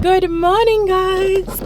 Good morning, guys.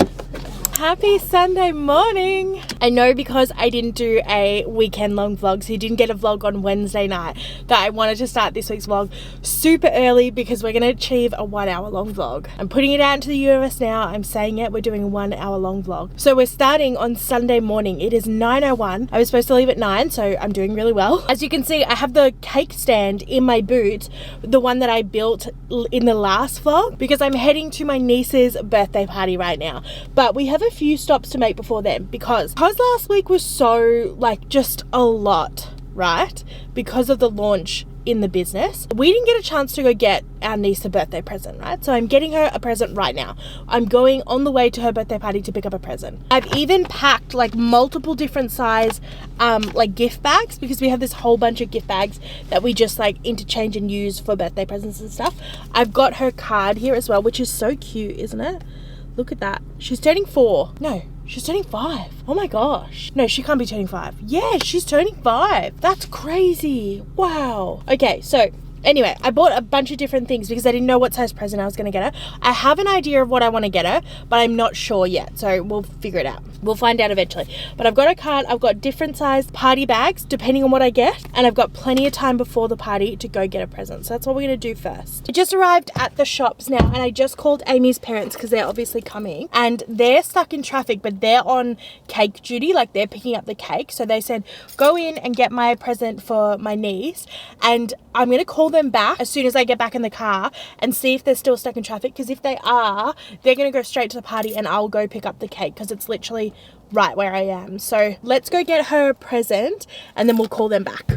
Happy Sunday morning. I know because I didn't do a weekend long vlog, so you didn't get a vlog on Wednesday night, that I wanted to start this week's vlog super early because we're going to achieve a 1 hour long vlog. I'm putting it out into the universe now. I'm saying it. We're doing a 1 hour long vlog. So we're starting on Sunday morning. It is 9:01. I was supposed to leave at 9, so I'm doing really well. As you can see, I have the cake stand in my boot, the one that I built in the last vlog, because I'm heading to my niece's birthday party right now. But we have a few stops to make before then because last week was so just a lot, right? Because of the launch in the business, we didn't get a chance to go get our niece a birthday present, right? So I'm getting her a present right now. I'm going on the way to her birthday party to pick up a present. I've even packed multiple different size gift bags, because we have this whole bunch of gift bags that we just interchange and use for birthday presents and stuff. I've got her card here as well, which is so cute, isn't it? Look at that. She's turning 4. No, she's turning 5. Oh my gosh. No, she can't be turning 5. Yeah, she's turning 5. That's crazy. Wow. Okay, so anyway, I bought a bunch of different things because I didn't know what size present I was going to get her. I have an idea of what I want to get her, but I'm not sure yet. So we'll figure it out. We'll find out eventually. But I've got a card. I've got different sized party bags depending on what I get. And I've got plenty of time before the party to go get a present. So that's what we're going to do first. I just arrived at the shops now, and I just called Amy's parents because they're obviously coming. And they're stuck in traffic, but they're on cake duty. They're picking up the cake. So they said, go in and get my present for my niece. And I'm going to call them back as soon as I get back in the car and see if they're still stuck in traffic, because if they are, they're going to go straight to the party and I'll go pick up the cake because it's literally right where I am. So let's go get her a present and then we'll call them back.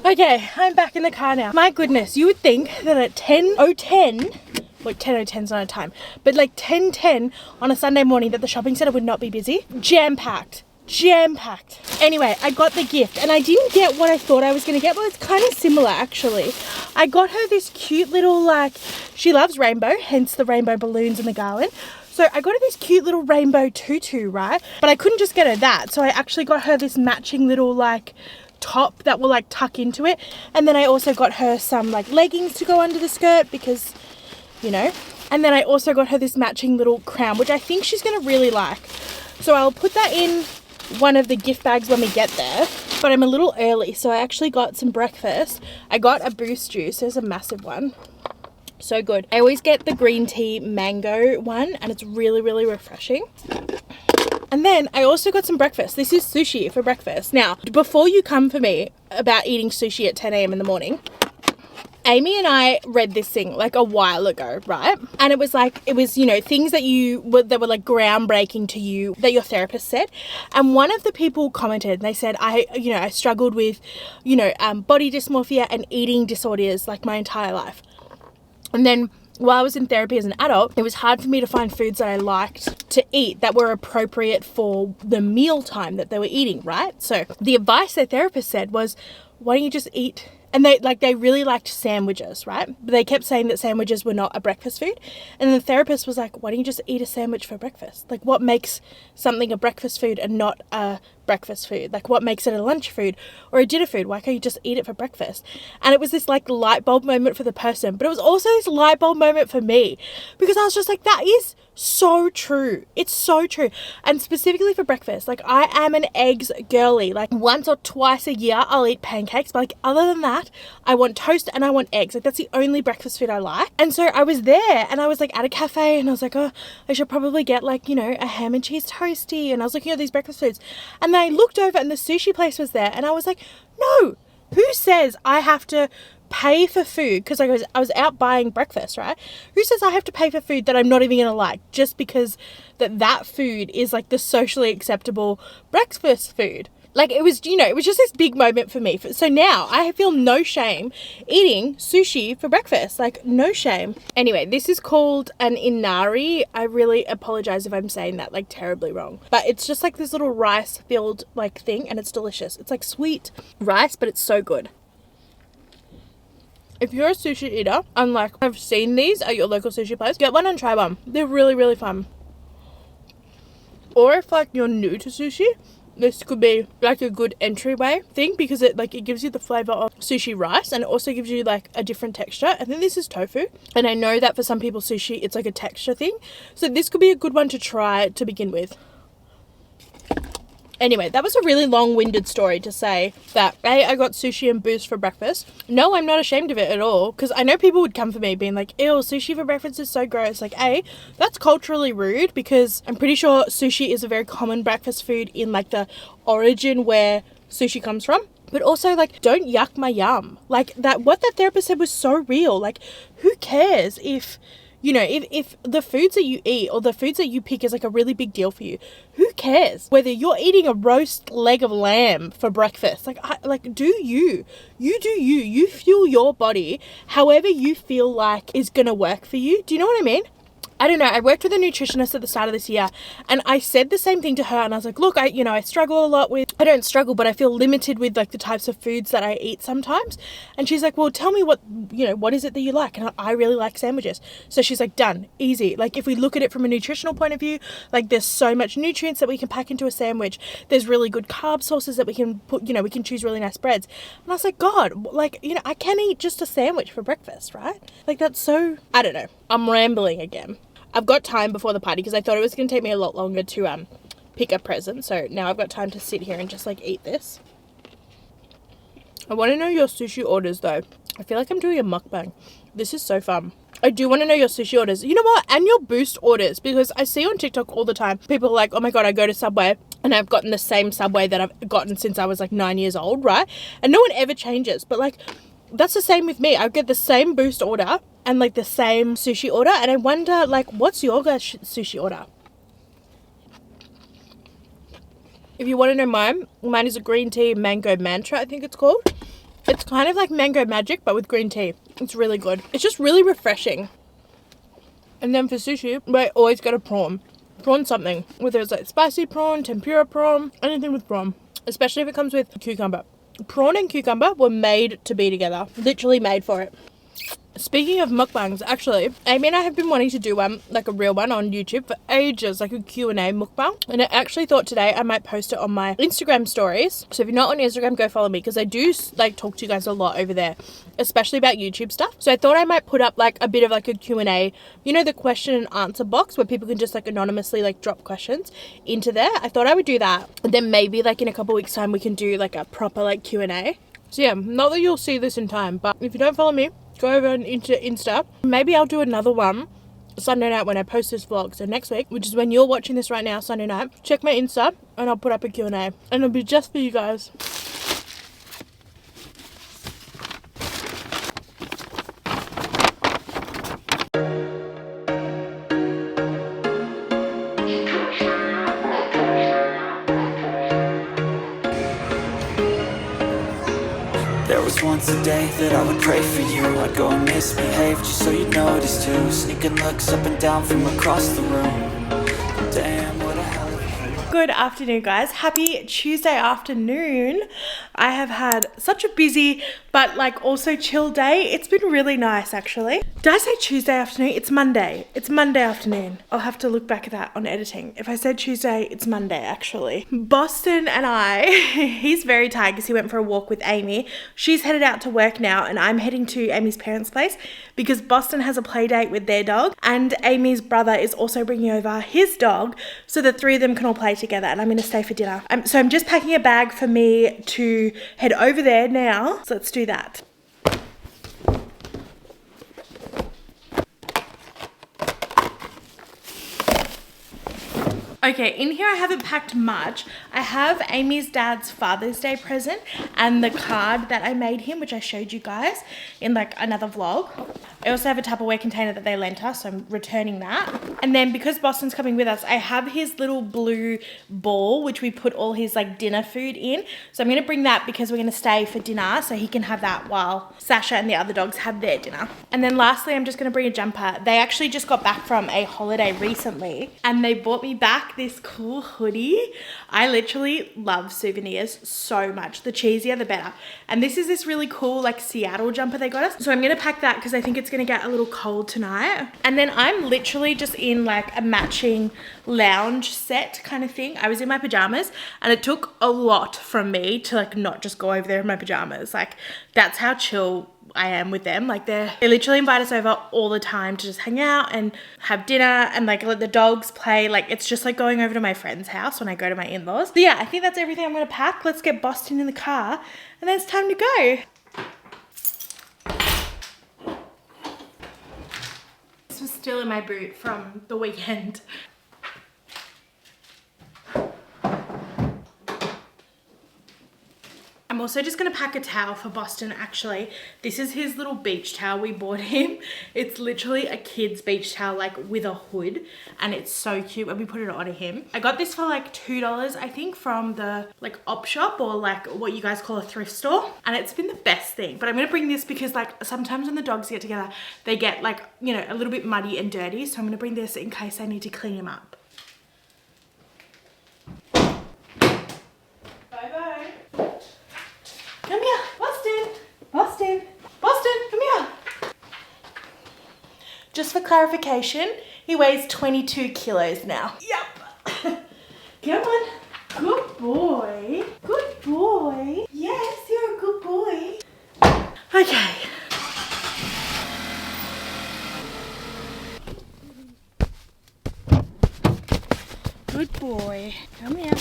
Okay, I'm back in the car now. My goodness, you would think that at 10:10, 10:10's not a time, but 10:10 on a Sunday morning that the shopping centre would not be busy. Jam-packed. Anyway, I got the gift and I didn't get what I thought I was going to get, but it's kind of similar actually. I got her this cute little, she loves rainbow, hence the rainbow balloons and the garland. So I got her this cute little rainbow tutu, right? But I couldn't just get her that. So I actually got her this matching little top that will tuck into it, and then I also got her some leggings to go under the skirt because and then I also got her this matching little crown, which I think she's gonna really like. So I'll put that in one of the gift bags when we get there, but I'm a little early, so I actually got some breakfast. I got a Boost juice. There's a massive one, so good. I always get the green tea mango one and it's really, really refreshing. And then I also got some breakfast. This is sushi for breakfast. Now, before you come for me about eating sushi at 10 a.m. in the morning, Amy and I read this thing a while ago, right? And it was things that were groundbreaking to you that your therapist said. And one of the people commented, and they said, I struggled with, body dysmorphia and eating disorders my entire life. And then while I was in therapy as an adult, it was hard for me to find foods that I liked to eat that were appropriate for the meal time that they were eating, right? So the advice their therapist said was, why don't you just eat? And they really liked sandwiches, right? But they kept saying that sandwiches were not a breakfast food. And the therapist was like, why don't you just eat a sandwich for breakfast? What makes something a breakfast food and not a breakfast food? What makes it a lunch food or a dinner food? Why can't you just eat it for breakfast? And it was this light bulb moment for the person, but it was also this light bulb moment for me, because I was just that is so true. It's so true. And specifically for breakfast, I am an eggs girly. Once or twice a year I'll eat pancakes, but other than that, I want toast and I want eggs. That's the only breakfast food I like. And so I was there and I was at a cafe and I was oh, I should probably get a ham and cheese toasty. And I was looking at these breakfast foods, and then I looked over and the sushi place was there, and I was no, who says I have to pay for food because I was out buying breakfast, right? Who says I have to pay for food that I'm not even gonna like just because that food is the socially acceptable breakfast food? Like, it was, you know, it was just this big moment for me. So now I feel no shame eating sushi for breakfast. Like, no shame. Anyway, this is called an inari. I really apologize if I'm saying that like terribly wrong. But it's just like this little rice filled like thing, and it's delicious. It's like sweet rice, but it's so good. If you're a sushi eater, and like I've seen these at your local sushi place, get one and try one. They're really, really fun. Or if like you're new to sushi, this could be like a good entryway thing, because it gives you the flavor of sushi rice, and it also gives you like a different texture. I think this is tofu, and I know that for some people sushi, it's like a texture thing. So this could be a good one to try to begin with. Anyway, that was a really long-winded story to say that I got sushi and boost for breakfast. No, I'm not ashamed of it at all, because I know people would come for me being like, ew, sushi for breakfast is so gross. Like, that's culturally rude, because I'm pretty sure sushi is a very common breakfast food in like the origin where sushi comes from. But also, like, don't yuck my yum. Like, what that therapist said was so real. Like, who cares if... You know, if the foods that you eat or the foods that you pick is like a really big deal for you, who cares whether you're eating a roast leg of lamb for breakfast? Like, do you do you fuel your body however you feel like is gonna work for you. Do you know what I mean? I don't know, I worked with a nutritionist at the start of this year, and I said the same thing to her, and I was like, look, I struggle a lot with, I don't struggle, but I feel limited with like the types of foods that I eat sometimes. And she's like, well, tell me what is it that you like? And I really like sandwiches. So she's like, done, easy. Like, if we look at it from a nutritional point of view, like there's so much nutrients that we can pack into a sandwich. There's really good carb sources that we can put, we can choose really nice breads. And I was like, God, like, I can eat just a sandwich for breakfast, right? Like, that's so, I don't know. I'm rambling again. I've got time before the party, because I thought it was going to take me a lot longer to pick a present. So now I've got time to sit here and just like eat this. I want to know your sushi orders though. I feel like I'm doing a mukbang. This is so fun. I do want to know your sushi orders. You know what? And your boost orders, because I see on TikTok all the time, people are like, oh my God, I go to Subway and I've gotten the same Subway that I've gotten since I was like 9 years old, right? And no one ever changes. But like, that's the same with me. I get the same boost order and like the same sushi order, and I wonder like, what's your guys' sushi order? If you want to know mine is a green tea mango mantra, I think it's called. It's kind of like mango magic, but with green tea. It's really good. It's just really refreshing. And then for sushi, I always get a prawn something, whether it's like spicy prawn, tempura prawn, anything with prawn, especially if it comes with cucumber. Prawn and cucumber were made to be together, literally made for it. Speaking of mukbangs, actually, Amy and I have been wanting to do one, like a real one on YouTube for ages, like a Q&A mukbang. And I actually thought today I might post it on my Instagram stories. So if you're not on Instagram, go follow me, because I do like talk to you guys a lot over there, especially about YouTube stuff. So I thought I might put up like a bit of like a Q&A, the question and answer box where people can just like anonymously like drop questions into there. I thought I would do that. And then maybe like in a couple weeks time, we can do like a proper like Q&A. So yeah, not that you'll see this in time, but if you don't follow me, go over into Insta. Maybe I'll do another one Sunday night when I post this vlog. So next week, which is when you're watching this right now, Sunday night, check my Insta and I'll put up a Q&A. And it'll be just for you guys. There was once a day that I would pray for you. I'd go and misbehave just so you'd notice too. Sneaking looks up and down from across the room. Damn, what a hell of a... Good afternoon, guys. Happy Tuesday afternoon. I have had such a busy but like also chill day. It's been really nice actually. Did I say Tuesday afternoon? It's Monday. It's Monday afternoon. I'll have to look back at that on editing. If I said Tuesday, it's Monday actually. Boston and I, he's very tired because he went for a walk with Amy. She's headed out to work now and I'm heading to Amy's parents' place because Boston has a play date with their dog and Amy's brother is also bringing over his dog so the three of them can all play together, and I'm going to stay for dinner. So I'm just packing a bag for me to head over there now. So let's do that. Okay, in here I haven't packed much. I have Amy's dad's Father's Day present and the card that I made him, which I showed you guys in like another vlog. I also have a Tupperware container that they lent us, so I'm returning that. And then because Boston's coming with us, I have his little blue ball, which we put all his like dinner food in. So I'm going to bring that because we're going to stay for dinner, so he can have that while Sasha and the other dogs have their dinner. And then lastly, I'm just going to bring a jumper. They actually just got back from a holiday recently and they bought me back this cool hoodie. I literally love souvenirs so much. The cheesier, the better. And this is this really cool like Seattle jumper they got us. So I'm going to pack that because I think it's going to get a little cold tonight. And then I'm literally just in like a matching lounge set kind of thing. I was in my pajamas and it took a lot from me to like not just go over there in my pajamas. Like that's how chill I am with them. Like they literally invite us over all the time to just hang out and have dinner and like let the dogs play. Like it's just like going over to my friend's house when I go to my in-laws. So yeah, I think that's everything I'm going to pack. Let's get Boston in the car and then it's time to go. This was still in my boot from the weekend. I'm also just going to pack a towel for Boston actually. This is his little beach towel we bought him. It's literally a kid's beach towel like with a hood and it's so cute when we put it on him. I got this for like $2 I think from the like op shop or like what you guys call a thrift store and it's been the best thing. But I'm going to bring this because like sometimes when the dogs get together they get like, you know, a little bit muddy and dirty, so I'm going to bring this in case I need to clean him up. Come here, Boston, Boston, Boston, come here. Just for clarification, he weighs 22 kilos now. Yep. Come on. Good boy. Good boy. Yes, you're a good boy. Okay. Good boy. Come here.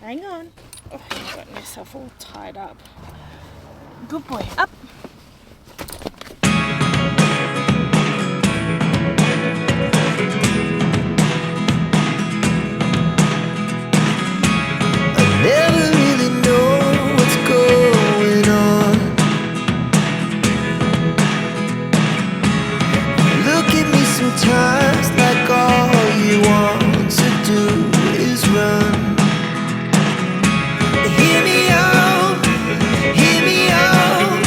Hang on. Oh, I've got myself all tied up. Good boy. Up. I never really know what's going on. Look at me sometimes like all you want to do is run. Hear me out, hear me out.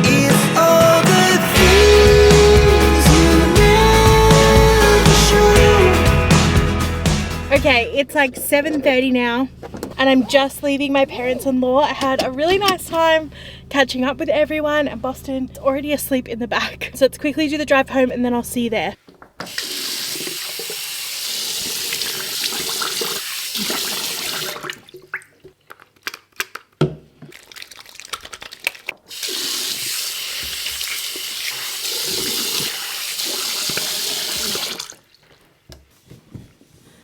It's all the things you never show. Okay, it's like 7:30 now and I'm just leaving my parents-in-law. I had a really nice time catching up with everyone and Boston's already asleep in the back. So let's quickly do the drive home and then I'll see you there.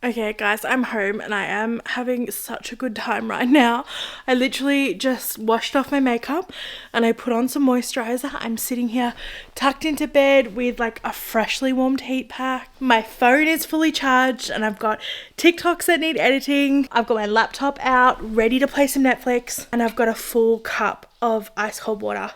Okay guys, I'm home and I am having such a good time right now. I literally just washed off my makeup and I put on some moisturizer. I'm sitting here tucked into bed with like a freshly warmed heat pack. My phone is fully charged and I've got TikToks that need editing. I've got my laptop out ready to play some Netflix and I've got a full cup of ice cold water.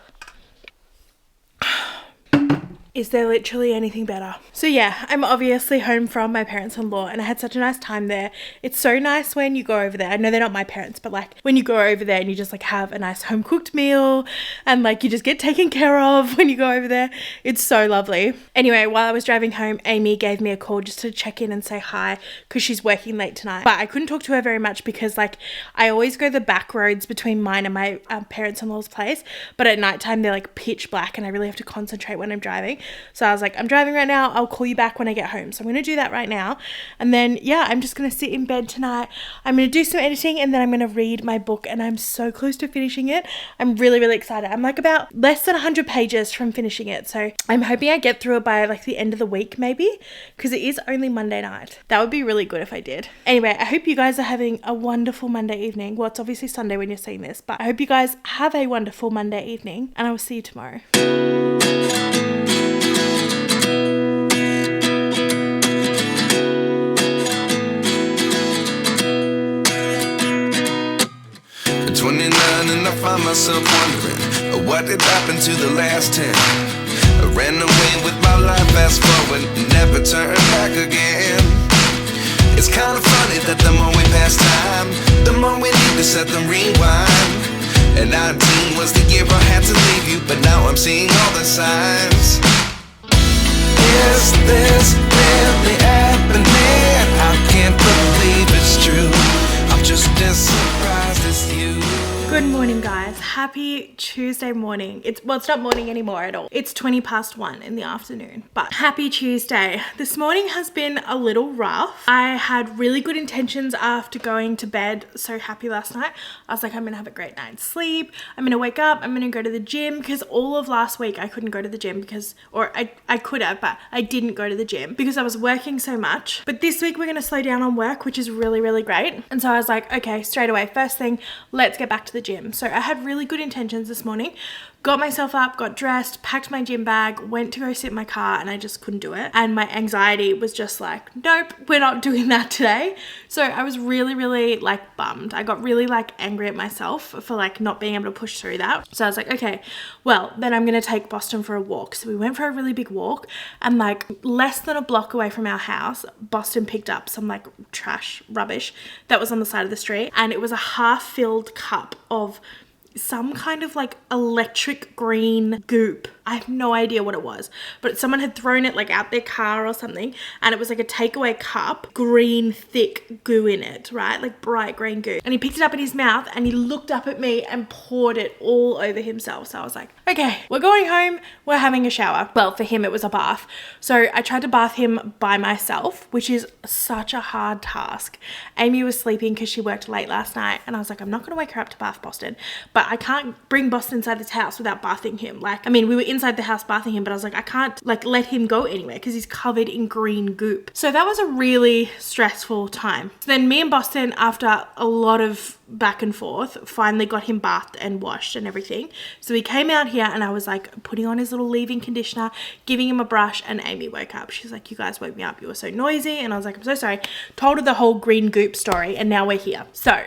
Is there literally anything better? So yeah, I'm obviously home from my parents-in-law and I had such a nice time there. It's so nice when you go over there. I know they're not my parents, but like when you go over there and you just like have a nice home cooked meal and like you just get taken care of when you go over there. It's so lovely. Anyway, while I was driving home, Amy gave me a call just to check in and say hi because she's working late tonight. But I couldn't talk to her very much because like I always go the back roads between mine and my parents-in-law's place. But at nighttime, they're like pitch black and I really have to concentrate when I'm driving. So I was like, I'm driving right now. I'll call you back when I get home. So I'm going to do that right now. And then, yeah, I'm just going to sit in bed tonight. I'm going to do some editing and then I'm going to read my book. And I'm so close to finishing it. I'm really, really excited. I'm like about less than 100 pages from finishing it. So I'm hoping I get through it by like the end of the week maybe. Because it is only Monday night. That would be really good if I did. Anyway, I hope you guys are having a wonderful Monday evening. Well, it's obviously Sunday when you're seeing this. But I hope you guys have a wonderful Monday evening. And I will see you tomorrow. And I find myself wondering What did happen to the last 10? I ran away with my life, fast forward, never turn back again. It's kind of funny that the more we pass time, the more we need to set the rewind. And 19 was the year I had to leave you, but now I'm seeing all the signs. Is this really happening? I can't believe it's true. I'm just as surprised as you. Good morning, guys. Happy Tuesday morning. It's not morning anymore at all. It's 1:20 in the afternoon, but happy Tuesday. This morning has been a little rough. I had really good intentions after going to bed. So happy last night. I was like, I'm gonna have a great night's sleep. I'm gonna wake up. I'm gonna go to the gym, because all of last week I couldn't go to the gym because, or I could have, but I didn't go to the gym because I was working so much. But this week we're gonna slow down on work, which is really, really great. And so I was like, okay, straight away, first thing, let's get back to the gym. So I had really good intentions this morning, got myself up, got dressed, packed my gym bag, went to go sit in my car, and I just couldn't do it. And my anxiety was just like, nope, we're not doing that today. So I was really, really like bummed. I got really like angry at myself for like not being able to push through that. So I was like, okay, well, then I'm gonna take Boston for a walk. So we went for a really big walk, and like less than a block away from our house, Boston picked up some like trash, rubbish that was on the side of the street, and it was a half-filled cup of some kind of like electric green goop. I have no idea what it was, but someone had thrown it like out their car or something, and it was like a takeaway cup, green thick goo in it, right? Like bright green goo. And he picked it up in his mouth and he looked up at me and poured it all over himself. So I was like, okay, we're going home, we're having a shower. Well, for him it was a bath. So I tried to bath him by myself, which is such a hard task. Amy was sleeping because she worked late last night, and I was like, I'm not gonna wake her up to bath Boston, but I can't bring Boston inside this house without bathing him. Like, I mean, we were inside the house bathing him, but I was like, I can't like let him go anywhere because he's covered in green goop. So that was a really stressful time. So then me and Boston, after a lot of back and forth, finally got him bathed and washed and everything. So he came out here, and I was like putting on his little leave-in conditioner, giving him a brush, and Amy woke up. She's like, you guys woke me up, you were so noisy. And I was like, I'm so sorry. Told her the whole green goop story, and now we're here. So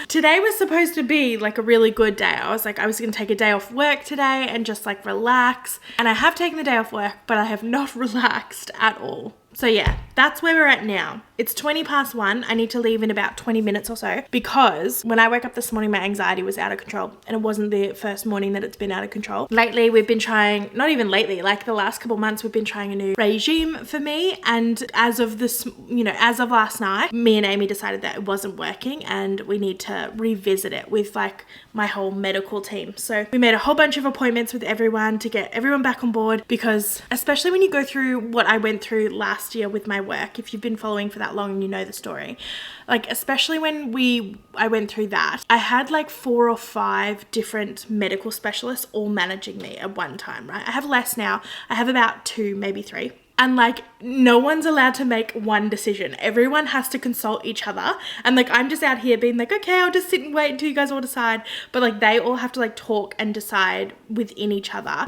today was supposed to be like a really good day. I was like, I was gonna take a day off work today and just like relax, and I have taken the day off work, but I have not relaxed at all. So yeah, that's where we're at now. It's 1:20. I need to leave in about 20 minutes or so, because when I woke up this morning, my anxiety was out of control, and it wasn't the first morning that it's been out of control. Lately, we've been trying, not even lately, like the last couple months, we've been trying a new regime for me. And as of this, as of last night, me and Amy decided that it wasn't working, and we need to revisit it with like my whole medical team. So we made a whole bunch of appointments with everyone to get everyone back on board, because especially when you go through what I went through last year with my work, if you've been following for that long and you know the story, like especially when I went through that, I had like 4 or 5 different medical specialists all managing me at one time, right? I have less now. I have about 2, maybe 3. And like no one's allowed to make one decision. Everyone has to consult each other. And like I'm just out here being like, okay, I'll just sit and wait until you guys all decide. But like they all have to like talk and decide within each other,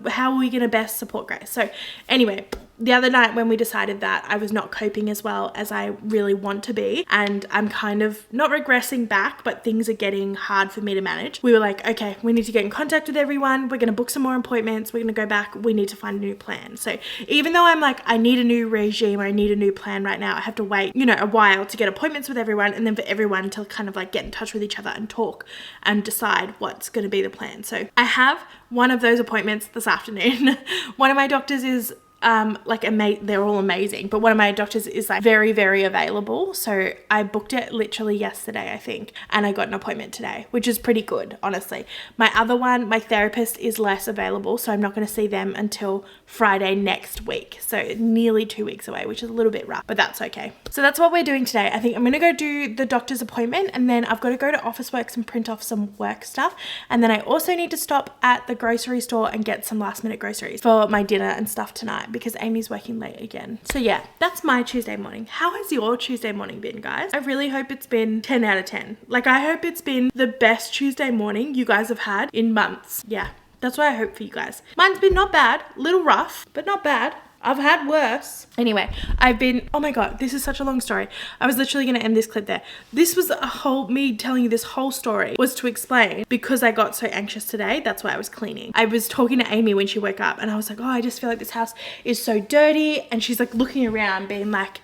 how are we gonna best support Grace? So anyway, the other night when we decided that I was not coping as well as I really want to be, and I'm kind of not regressing back, but things are getting hard for me to manage, we were like, okay, we need to get in contact with everyone. We're going to book some more appointments. We're going to go back. We need to find a new plan. So even though I'm like, I need a new regime or I need a new plan right now, I have to wait, a while to get appointments with everyone, and then for everyone to kind of like get in touch with each other and talk and decide what's going to be the plan. So I have one of those appointments this afternoon. One of my doctors is they're all amazing, but one of my doctors is like very, very available. So I booked it literally yesterday, I think, and I got an appointment today, which is pretty good, honestly. My other one, my therapist, is less available, so I'm not going to see them until Friday next week. So nearly 2 weeks away, which is a little bit rough, but that's okay. So that's what we're doing today. I think I'm going to go do the doctor's appointment, and then I've got to go to Officeworks and print off some work stuff. And then I also need to stop at the grocery store and get some last minute groceries for my dinner and stuff tonight, because Amy's working late again. So yeah, that's my Tuesday morning. How has your Tuesday morning been, guys? I really hope it's been 10 out of 10. Like, I hope it's been the best Tuesday morning you guys have had in months. Yeah, that's what I hope for you guys. Mine's been not bad, little rough, but not bad. I've had worse. Anyway, I've been, oh my God, this is such a long story. I was literally going to end this clip there. This was me telling you this whole story was to explain because I got so anxious today. That's why I was cleaning. I was talking to Amy when she woke up and I was like, oh, I just feel like this house is so dirty. And she's like looking around being like,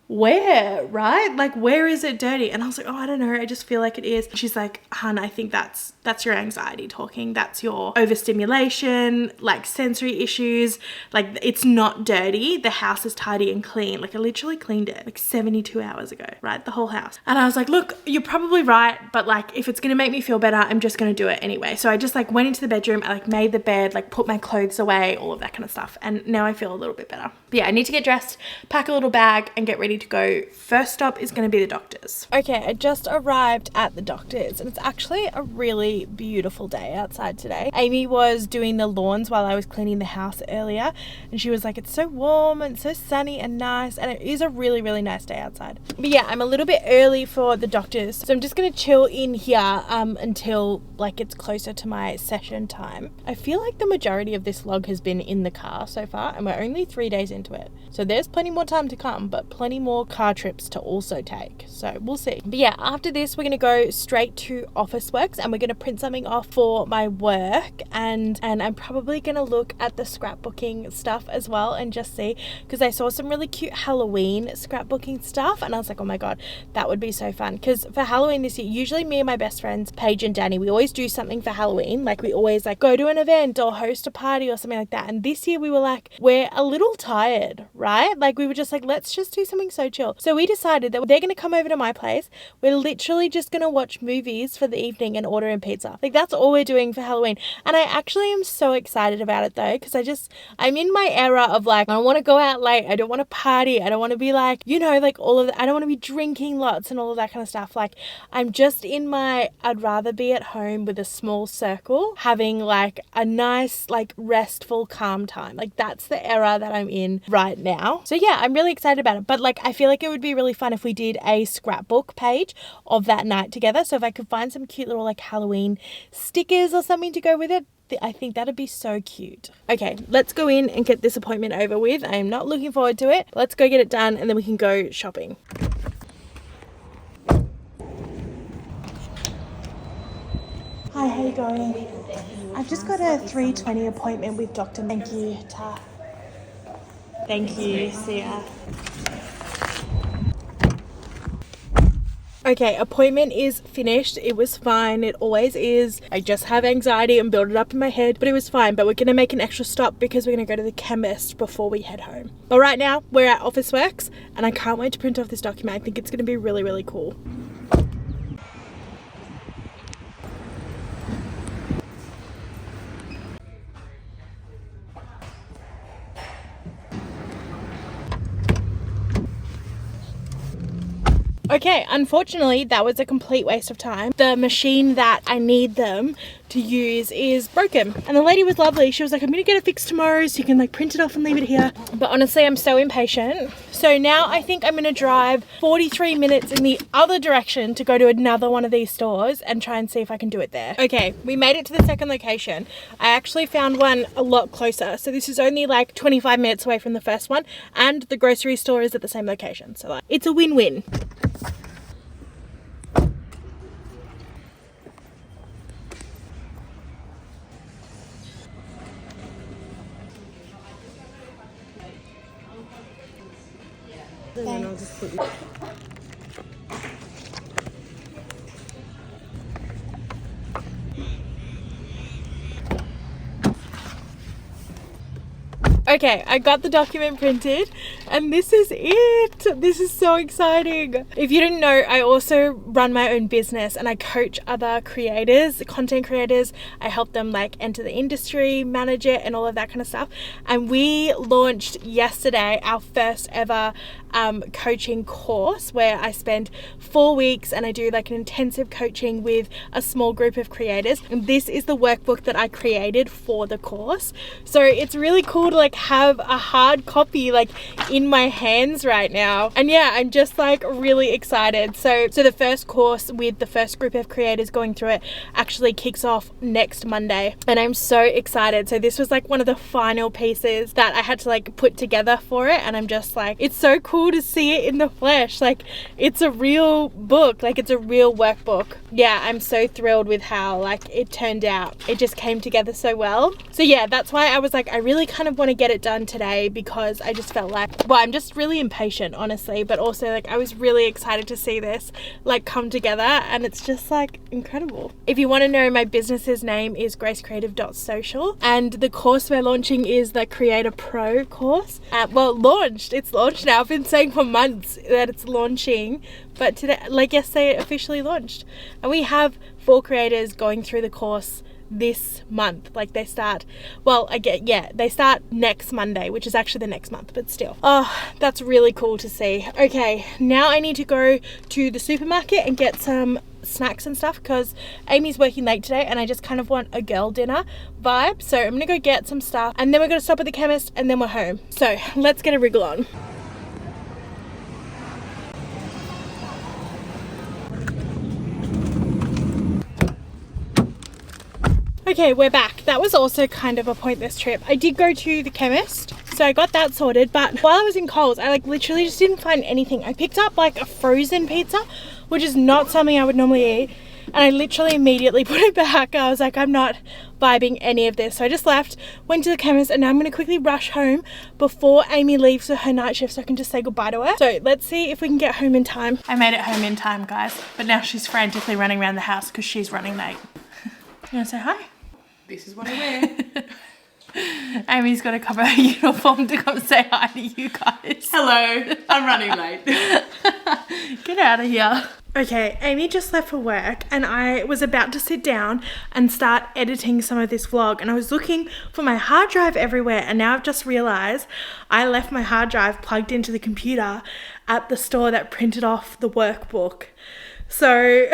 where, right? Like, where is it dirty? And I was like, oh, I don't know. I just feel like it is. She's like, hun, I think that's your anxiety talking. That's your overstimulation, like sensory issues. Like, it's not dirty. The house is tidy and clean. Like, I literally cleaned it like 72 hours ago, right? The whole house. And I was like, look, you're probably right. But like, if it's going to make me feel better, I'm just going to do it anyway. So I just like went into the bedroom. I like made the bed, like put my clothes away, all of that kind of stuff. And now I feel a little bit better. But yeah, I need to get dressed, pack a little bag and get ready to go. First stop is going to be the doctor's. Okay, I just arrived at the doctor's and it's actually a really beautiful day outside today. Amy was doing the lawns while I was cleaning the house earlier and she was like, it's so warm and so sunny and nice, and it is a really, really nice day outside. But yeah, I'm a little bit early for the doctor's, so I'm just going to chill in here until like it's closer to my session time. I feel like the majority of this vlog has been in the car so far and we're only 3 days into it. So there's plenty more time to come, but plenty more car trips to also take. So we'll see. But yeah, after this, we're going to go straight to Officeworks and we're going to print something off for my work. And I'm probably going to look at the scrapbooking stuff as well and just see, because I saw some really cute Halloween scrapbooking stuff and I was like, oh my God, that would be so fun. Because for Halloween this year, usually me and my best friends, Paige and Danny, we always do something for Halloween. Like we always like go to an event or host a party or something like that. And this year we were like, we're a little tired, right? Like we were just like, let's just do something so chill. So we decided that they're going to come over to my place. We're literally just going to watch movies for the evening and order in pizza. Like that's all we're doing for Halloween. And I actually am so excited about it though, because I'm in my era of like, I don't want to go out late. I don't want to party. I don't want to be like, you know, like all of that. I don't want to be drinking lots and all of that kind of stuff. Like I'm just in my, I'd rather be at home with a small circle, having like a nice, like restful, calm time. Like that's the era that I'm in right now. So yeah, I'm really excited about it. But like, I feel like it would be really fun if we did a scrapbook page of that night together. So if I could find some cute little like Halloween stickers or something to go with it, I think that'd be so cute. Okay, let's go in and get this appointment over with. I am not looking forward to it. Let's go get it done and then we can go shopping. Hi, how you going? I've just got a 3:20 appointment with Dr. Thank you, Ta. Thank you, see ya. Okay, appointment is finished. It was fine. It always is. I just have anxiety and build it up in my head, but it was fine. But we're going to make an extra stop because we're going to go to the chemist before we head home. But right now, we're at Officeworks and I can't wait to print off this document. I think it's going to be really, really cool. Okay, unfortunately, that was a complete waste of time. The machine that I need them to use is broken. And the lady was lovely. She was like, I'm gonna get it fixed tomorrow so you can like print it off and leave it here. But honestly, I'm so impatient. So now I think I'm gonna drive 43 minutes in the other direction to go to another one of these stores and try and see if I can do it there. Okay, we made it to the second location. I actually found one a lot closer. So this is only like 25 minutes away from the first one and the grocery store is at the same location. So like, it's a win-win. Okay, I got the document printed and this is it. This is so exciting. If you didn't know, I also run my own business and I coach other creators, content creators. I help them like enter the industry, manage it and all of that kind of stuff. And we launched yesterday our first ever coaching course where I spend 4 weeks and I do like an intensive coaching with a small group of creators. And this is the workbook that I created for the course. So it's really cool to like have a hard copy like in in my hands right now. And yeah, I'm just like really excited. So the first course with the first group of creators going through it actually kicks off next Monday, and I'm so excited. So this was like one of the final pieces that I had to like put together for it, and I'm just like, it's so cool to see it in the flesh. Like, it's a real book, like it's a real workbook. Yeah, I'm so thrilled with how like it turned out. It just came together so well. So yeah, that's why I was like, I really kind of want to get it done today, because I just felt like, well, I'm just really impatient, honestly, but also like I was really excited to see this like come together, and it's just like incredible. If you want to know, my business's name is gracecreative.social, and the course we're launching is the Creator Pro course. Well, it's launched now. I've been saying for months that it's launching, but today, like yesterday, it officially launched, and we have 4 creators going through the course this month. Like they start, well, they start next Monday, which is actually the next month, but still. Oh, that's really cool to see. Okay, now I need to go to the supermarket and get some snacks and stuff, because Amy's working late today and I just kind of want a girl dinner vibe. So I'm gonna go get some stuff, and then we're gonna stop at the chemist, and then we're home. So let's get a wriggle on. Okay, we're back. That was also kind of a pointless trip. I did go to the chemist, so I got that sorted, but while I was in Coles, I like literally just didn't find anything. I picked up like a frozen pizza, which is not something I would normally eat, and I literally immediately put it back. I was like, I'm not vibing any of this. So I just left, went to the chemist, and now I'm going to quickly rush home before Amy leaves for her night shift so I can just say goodbye to her. So let's see if we can get home in time. I made it home in time, guys, but now she's frantically running around the house because she's running late. You want to say hi? This is what I wear. Amy's got to cover her uniform to come say hi to you guys. Hello, I'm running late. Get out of here. Okay, Amy just left for work, and I was about to sit down and start editing some of this vlog, and I was looking for my hard drive everywhere, and now I've just realized I left my hard drive plugged into the computer at the store that printed off the workbook. So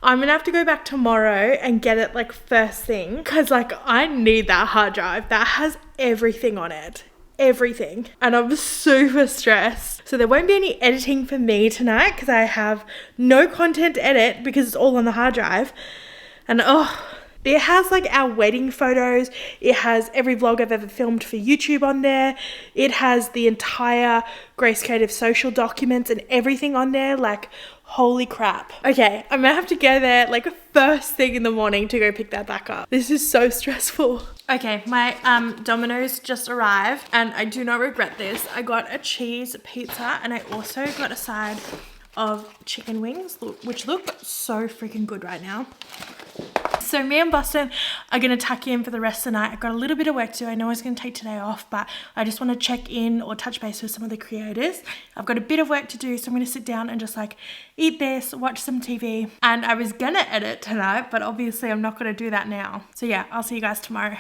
I'm gonna have to go back tomorrow and get it like first thing, because like I need that hard drive that has everything on it. Everything. And I'm super stressed. So there won't be any editing for me tonight because I have no content to edit because it's all on the hard drive. And it has like our wedding photos. It has every vlog I've ever filmed for YouTube on there. It has the entire Grace Creative social documents and everything on there. Like, holy crap. Okay, I'm gonna have to go there like first thing in the morning to go pick that back up. This is so stressful. Okay, my Domino's just arrived, and I do not regret this. I got a cheese pizza, and I also got a side of chicken wings, which look so freaking good right now. So me and Boston are going to tuck in for the rest of the night. I've got a little bit of work to do. I know I was going to take today off, but I just want to check in or touch base with some of the creators. I've got a bit of work to do, so I'm going to sit down and just like eat this, watch some TV. And I was going to edit tonight, but obviously I'm not going to do that now. So yeah, I'll see you guys tomorrow.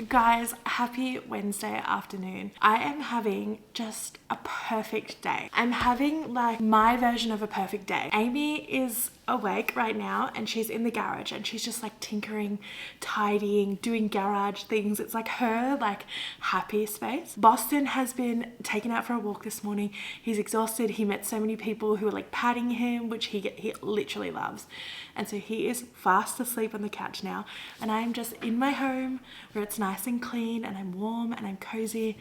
Guys, happy Wednesday afternoon. I am having just a perfect day. I'm having like my version of a perfect day. Amy is awake right now and she's in the garage and she's just like tinkering, tidying, doing garage things. It's like her like happy space. Boston has been taken out for a walk this morning. He's exhausted. He met so many people who were like patting him, which he literally loves. And so he is fast asleep on the couch now. And I'm just in my home where it's nice and clean and I'm warm and I'm cozy,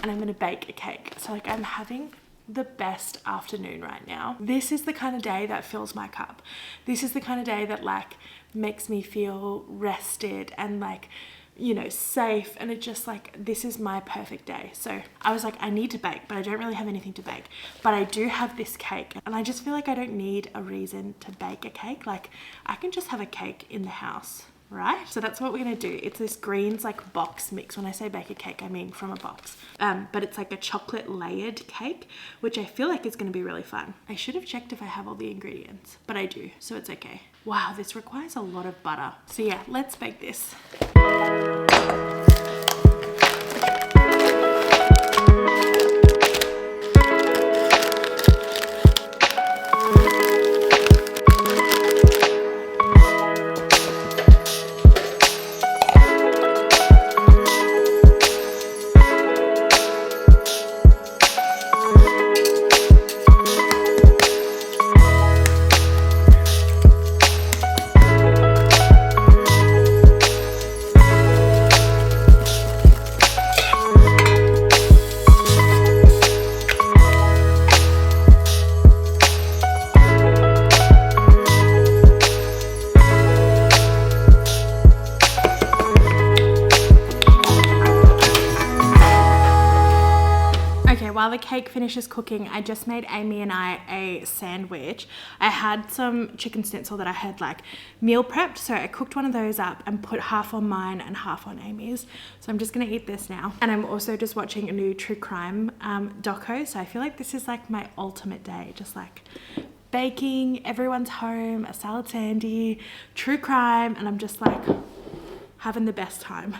and I'm gonna bake a cake. So like I'm having the best afternoon right now. This is the kind of day that fills my cup. This is the kind of day that like makes me feel rested and like, you know, safe, and it just like, this is my perfect day. So I was like, I need to bake, but I don't really have anything to bake, but I do have this cake, and I just feel like I don't need a reason to bake a cake. Like I can just have a cake in the house, right? So that's what we're gonna do. It's this greens like box mix. When I say bake a cake, I mean from a box. But it's like a chocolate layered cake, which I feel like is gonna be really fun. I should have checked if I have all the ingredients, but I do, so it's okay. Wow, this requires a lot of butter. So yeah, let's bake this. cake finishes cooking, I just made Amy and I a sandwich. I had some chicken schnitzel that I had like meal prepped, so I cooked one of those up and put half on mine and half on Amy's. So I'm just gonna eat this now. And I'm also just watching a new true crime doco, so I feel like this is like my ultimate day, just like baking, everyone's home, a salad sandy, true crime, and I'm just like having the best time.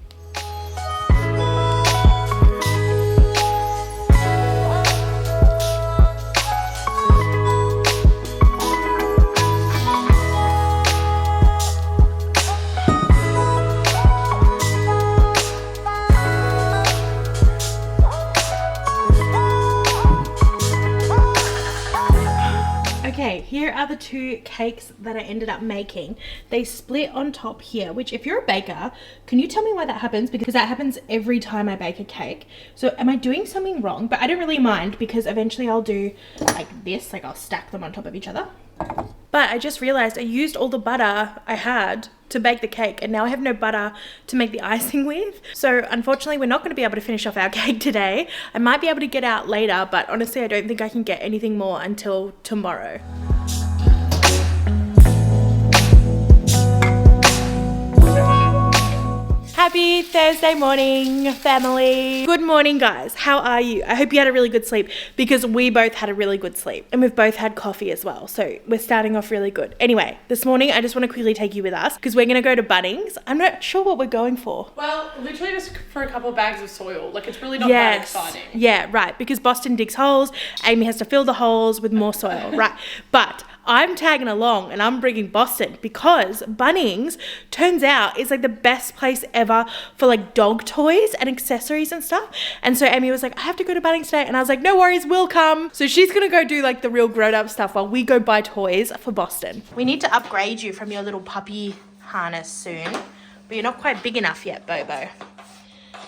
Okay, here are the two cakes that I ended up making. They split on top here, which if you're a baker, can you tell me why that happens? Because that happens every time I bake a cake. So am I doing something wrong? But I don't really mind because eventually I'll do like this, like I'll stack them on top of each other. But I just realized I used all the butter I had to bake the cake and now I have no butter to make the icing with. So unfortunately we're not going to be able to finish off our cake today. I might be able to get out later, but honestly I don't think I can get anything more until tomorrow. Happy Thursday morning, family. Good morning, guys. How are you? I hope you had a really good sleep because we both had a really good sleep and we've both had coffee as well. So we're starting off really good. Anyway, this morning, I just want to quickly take you with us because we're going to go to Bunnings. I'm not sure what we're going for. Well, literally just for a couple of bags of soil. Like, it's really not that exciting. Yeah, right. Because Boston digs holes. Amy has to fill the holes with more soil. Right. But I'm tagging along and I'm bringing Boston because Bunnings turns out is like the best place ever for like dog toys and accessories and stuff. And so Amy was like, I have to go to Bunnings today. And I was like, no worries, we'll come. So she's going to go do like the real grown up stuff while we go buy toys for Boston. We need to upgrade you from your little puppy harness soon, but you're not quite big enough yet, Bobo.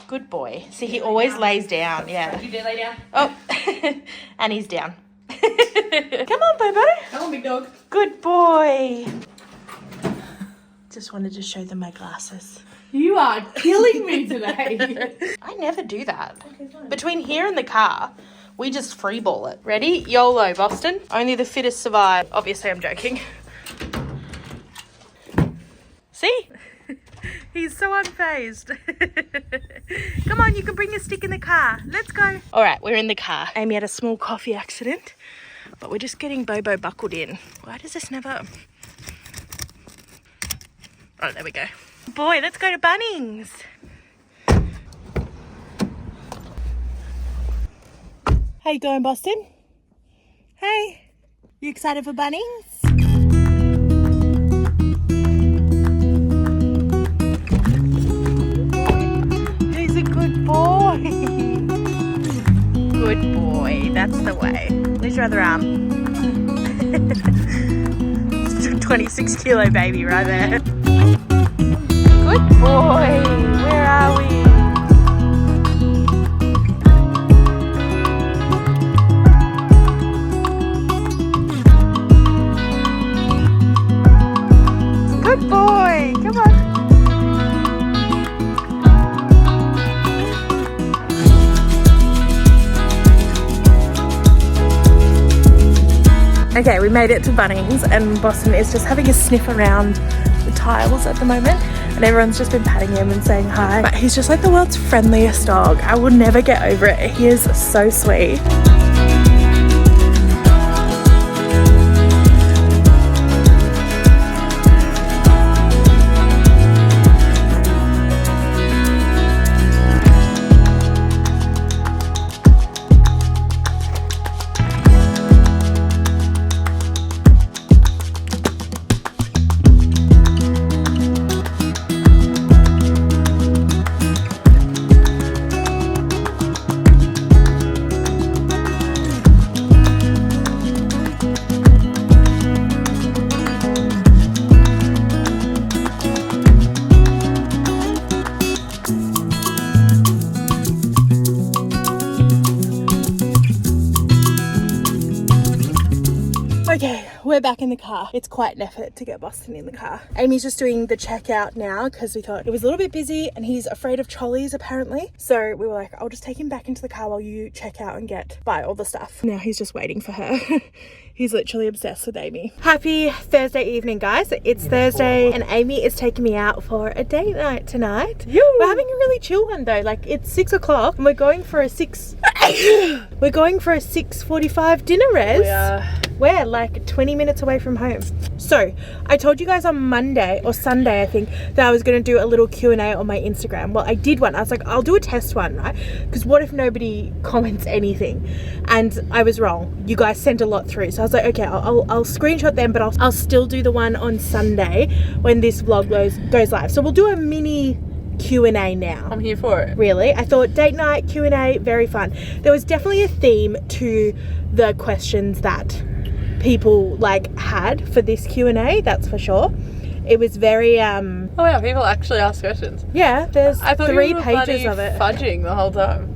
Good boy. See, he always lays down. Yeah. You did lay down? Oh, and he's down. Come on, Bobo. Come on, big dog. Good boy. Just wanted to show them my glasses. You are killing me today. I never do that. Between here and the car, we just freeball it. Ready? YOLO, Boston. Only the fittest survive. Obviously, I'm joking. See? He's so unfazed. Come on, you can bring your stick in the car. Let's go. All right, we're in the car. Amy had a small coffee accident, but we're just getting Bobo buckled in. Why does this never... Oh, there we go. Boy, let's go to Bunnings. How you going, Boston? Hey, you excited for Bunnings? He's a good boy. Good boy, that's the way. Where's your other arm? 26 kilo baby right there. Good boy, where are we? Good boy, come on. Okay, we made it to Bunnings and Boston is just having a sniff around the tiles at the moment and everyone's just been patting him and saying hi. But he's just like the world's friendliest dog. I will never get over it. He is so sweet. Okay, we're back in the car. It's quite an effort to get Boston in the car. Amy's just doing the checkout now because we thought it was a little bit busy and he's afraid of trolleys apparently. So we were like, I'll just take him back into the car while you check out and buy all the stuff. Now he's just waiting for her. He's literally obsessed with Amy. Happy Thursday evening, guys. It's Thursday and Amy is taking me out for a date night tonight. We're having a really chill one though. Like it's 6 o'clock and we're going for a 6:45 dinner, Res. We're like 20 minutes away from home. So I told you guys on Monday or Sunday, I think, that I was going to do a little Q&A on my Instagram. Well, I did one. I was like, I'll do a test one, right? Because what if nobody comments anything? And I was wrong. You guys sent a lot through. So I was like, okay, I'll screenshot them, but I'll still do the one on Sunday when this vlog goes live. So we'll do a mini Q&A now. I'm here for it. Really? I thought date night, Q&A, very fun. There was definitely a theme to the questions that people like had for this Q&A, that's for sure. It was very Oh yeah, people actually ask questions. yeah, there's I thought 3 you were pages bloody of it. fudging the whole time.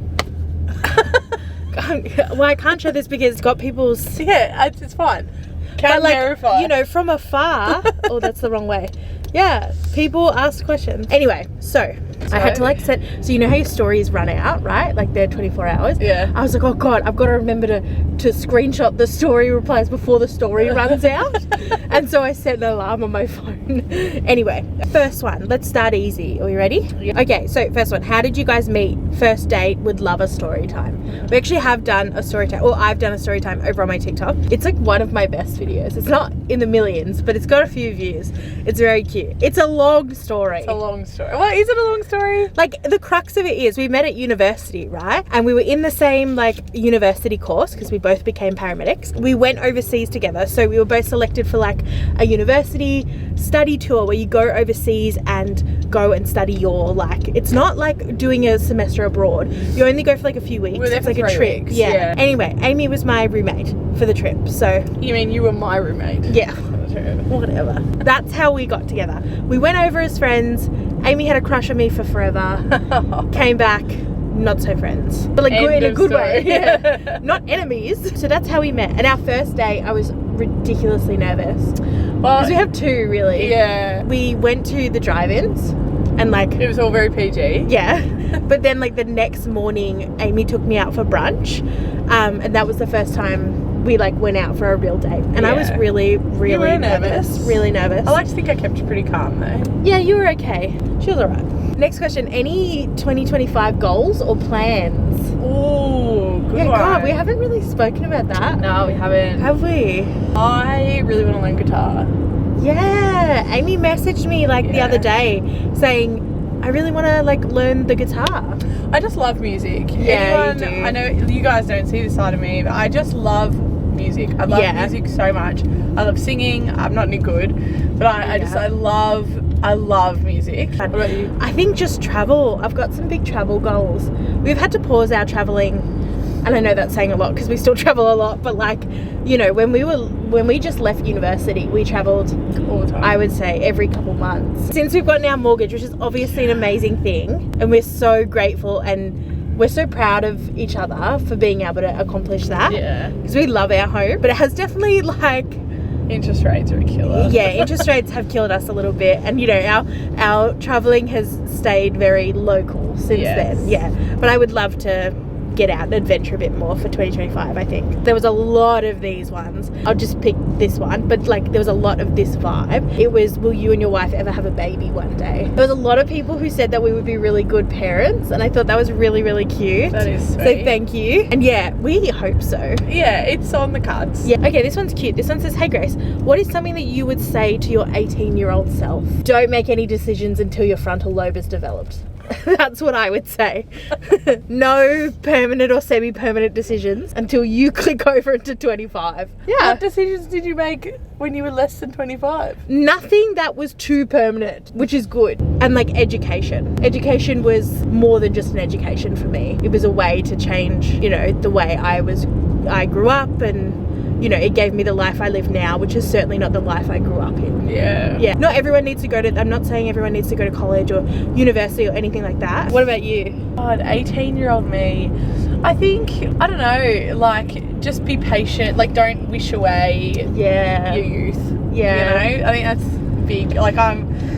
Well, I can't show this because it's got people's, Yeah, it's fine. Can but like, verify. you know, from afar. Oh, that's the wrong way. Yeah, people ask questions. Anyway, so I had to like set, so you know how your stories run out, right? Like they're 24 hours. Yeah. I was like, oh God, I've got to remember to screenshot the story replies before the story runs out. And so I set an alarm on my phone. Anyway, first one, let's start easy. Are you ready? Yeah. Okay, so first one, how did you guys meet? First date, would love a story time. We actually have done a story time, or I've done a story time over on my TikTok. It's like one of my best videos. It's not in the millions, but it's got a few views. It's very cute. It's a long story. It's a long story. Well, is it a long story? Like the crux of it is we met at university, right? And we were in the same like university course because we both became paramedics. We went overseas together. So we were both selected for like a university study tour where you go overseas and go and study your like, it's not like doing a semester abroad. You only go for like a few weeks. We were there it's for like a 3 trip. weeks, Yeah. yeah. Anyway, Amy was my roommate for the trip. So You mean you were my roommate? yeah. Whatever. That's how we got together. We went over as friends. Amy had a crush on me for forever. Came back, not so friends. But like End in a of good story. way. Yeah. Not enemies. So that's how we met. And our first day, I was ridiculously nervous. Well, Because we have 2 really. yeah. We went to the drive-ins and like, It was all very PG. yeah. But then like the next morning, Amy took me out for brunch. And that was the first time we like went out for a real date. And I was Yeah. really, You really were nervous. nervous. Really nervous. I like to think I kept you pretty calm though. Yeah, you were okay. She was alright. Next question. Any 2025 goals or plans? Ooh, good Yeah, one. God, we haven't really spoken about that. No, we haven't. Have we? I really want to learn guitar. Yeah. Amy messaged me like the Yeah. other day saying, I really want to like learn the guitar. I just love music. Yeah, you do. I know you guys don't see this side of me, but I just love music. I love Yeah. music so much. I love singing. I'm not any good, but I love music. What about you? I think just travel. I've got some big travel goals. We've had to pause our traveling, and I know that's saying a lot because we still travel a lot, but like, you know, when we just left university, we traveled All the time. I would say every couple months. Since we've gotten our mortgage, which is obviously an amazing thing, and we're so grateful and we're so proud of each other for being able to accomplish that. Yeah. Because we love our home, but it has definitely like, Interest rates are a killer. yeah, interest rates have killed us a little bit, and you know, our traveling has stayed very local since Yes. then. Yeah, but I would love to get out and adventure a bit more for 2025. I think there was a lot of these ones. I'll just pick this one, but like there was a lot of this vibe. It was, will you and your wife ever have a baby one day? There was a lot of people who said that we would be really good parents, and I thought that was really, really cute. That is So sweet. thank you. And yeah, we hope so. Yeah, it's on the cards. Yeah. Okay, this one's cute. This one says, hey Grace, what is something that you would say to your 18-year-old self? Don't make any decisions until your frontal lobe is developed. That's what I would say. No permanent or semi-permanent decisions until you click over into 25. Yeah. What decisions did you make when you were less than 25? Nothing that was too permanent, which is good. And like education. Education was more than just an education for me. It was a way to change, you know, the way I grew up, and you know, it gave me the life I live now, which is certainly not the life I grew up in. Yeah. Yeah, not everyone needs to go to, I'm not saying everyone needs to go to college or university or anything like that. What about you? God, 18-year-old me. I think, I don't know, like, just be patient. Like, don't wish away Yeah. your youth. Yeah. You know? I think that's big. Like,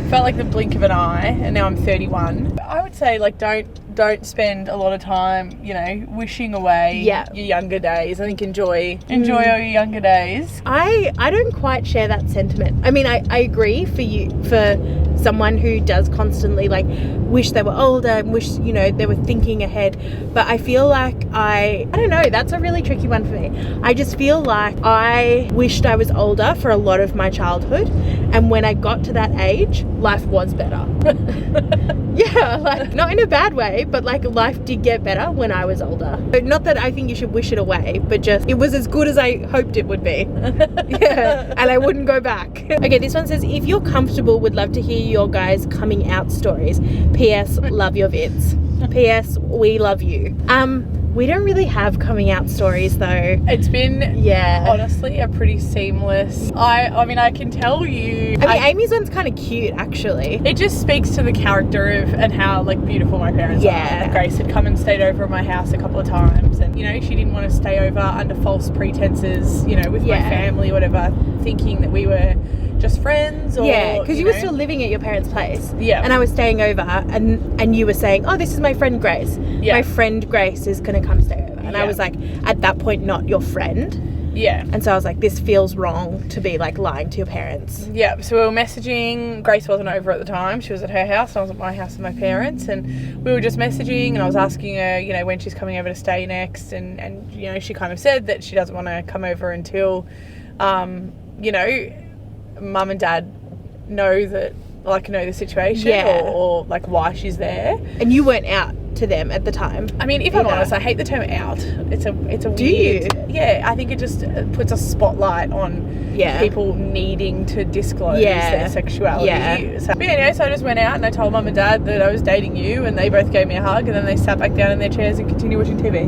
felt like the blink of an eye, and now I'm 31. I would say, like, don't spend a lot of time, you know, wishing away your younger days. I think enjoy all your younger days. I don't quite share that sentiment. I mean, I agree for someone who does constantly like wish they were older and wish, you know, they were thinking ahead. But I feel like I don't know, that's a really tricky one for me. I just feel like I wished I was older for a lot of my childhood, and when I got to that age, life was better. Yeah, like not in a bad way, but like life did get better when I was older. But not that I think you should wish it away, but just it was as good as I hoped it would be. Yeah, and I wouldn't go back. Okay, this one says, if you're comfortable, would love to hear your guys' coming out stories. P.S. Love your vids. P.S. We love you. We don't really have coming out stories though. It's been honestly a pretty seamless. I mean, I can tell you. I mean, Amy's one's kind of cute actually. It just speaks to the character of and how like beautiful my parents are. Like, Grace had come and stayed over at my house a couple of times, and you know she didn't want to stay over under false pretenses, you know, with my family or whatever, thinking that we were just friends or because you were still living at your parents' place. And I was staying over, and you were saying, oh, this is my friend Grace. My friend Grace is gonna come stay over, and I was like, at that point, not your friend. And so I was like, this feels wrong to be like lying to your parents. So we were messaging. Grace wasn't over at the time. She was at her house and I was at my house with my parents, and we were just messaging, and I was asking her, you know, when she's coming over to stay next, and you know, she kind of said that she doesn't want to come over until you know, Mum and Dad know the situation or like why she's there. And you weren't out to them at the time. I mean, if I'm honest, I hate the term out. It's a Do weird. you? Yeah, I think it just puts a spotlight on people needing to disclose their sexuality. So, but anyway, so I just went out and I told Mum and Dad that I was dating you, and they both gave me a hug, and then they sat back down in their chairs and continued watching TV.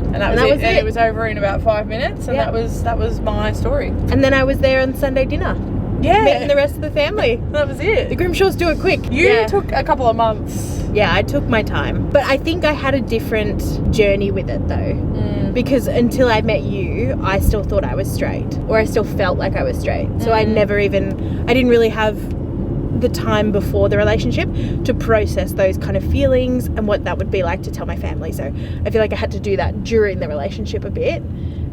And that was it. And it was over in about 5 minutes, and that was my story. And then I was there on Sunday dinner. Meeting the rest of the family. That was it. The Grimshaws do it quick. You took a couple of months. Yeah, I took my time. But I think I had a different journey with it though. Because until I met you, I still thought I was straight. Or I still felt like I was straight. So I didn't really have the time before the relationship to process those kind of feelings and what that would be like to tell my family. So I feel like I had to do that during the relationship a bit.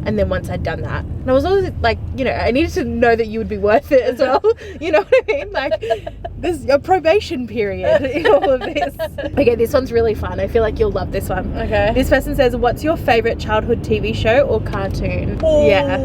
And then once I'd done that, and I was always like, you know, I needed to know that you would be worth it as well. You know what I mean? Like, there's a probation period in all of this. Okay, this one's really fun. I feel like you'll love this one. Okay. This person says, what's your favourite childhood TV show or cartoon? Ooh. Yeah.